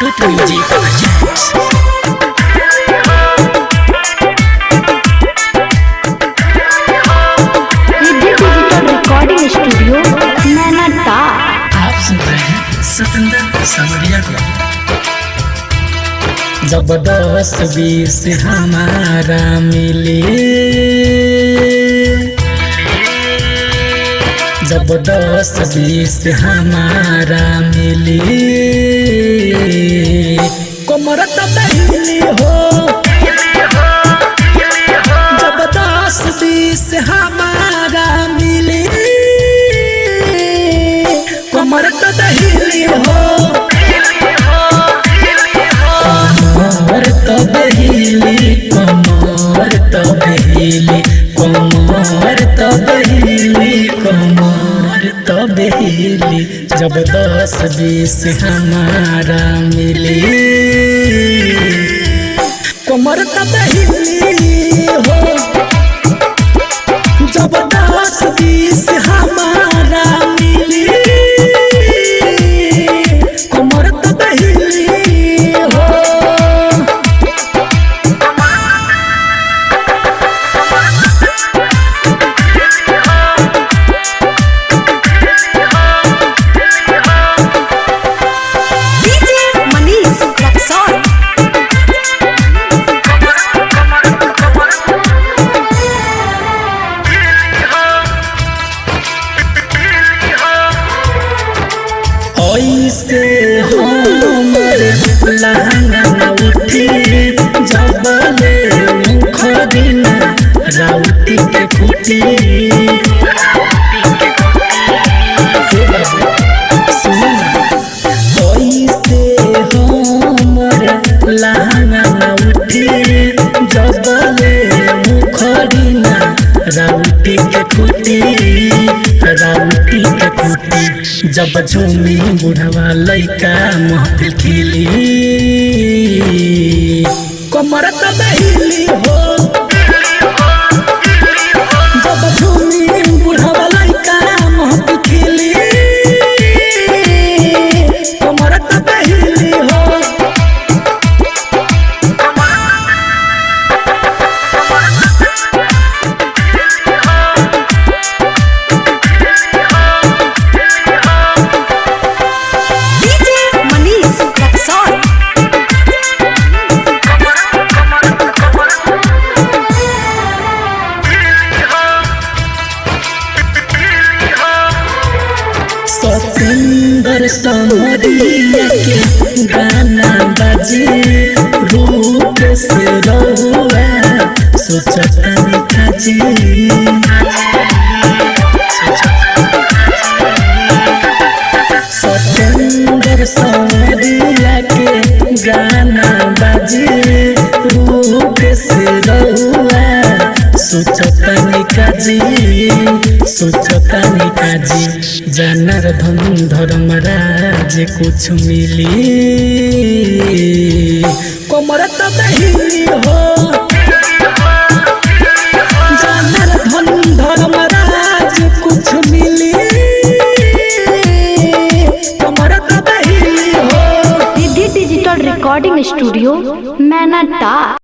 Sweet music presents. Digital recording studio नैनाता। आप सुन रहे हैं सतेंद्र सावरिया को। जब 10-20 हमारा मिले, जब 10-20 हमारा मिले, कमर तबली हो। जब 10-20 हमारा मिले, कमर तबली हो। कमर तबली, कमर तबली, कमर तबली, कमर तबली। जब 10-20 हमारा मिले, कमर तबली हो। जब 10-20 हमारा मिले, कमर तबली हो। ऐसे हमर लहंगा उठी, जबले मुख दिन राउटी के खुटी। ऐसे हमर लहंगा उठी, जबले मुख दिन राउटी के खुटी, राउटी के खुटी। जब झूमी बुढ़वा लइका महफिल खिली, कमर तबली हो। जब झूमी बुढ़वा लइका महफिल खिली, कमर तबली हो। सतेंद्र सावरिया के गाना बजे, रूप से रहुआ सोचतनी खाजी। सतेंद्र सावरिया के गाना बजे, रूप से रहुआ सोचतनी काजी, सोचतनी काजी। जनार्दन धर्मराज कुछ मिली, कमर तबली हो। जनार्दन धर्मराज कुछ मिली, कमर तबली हो। Digital recording studio नैनाता।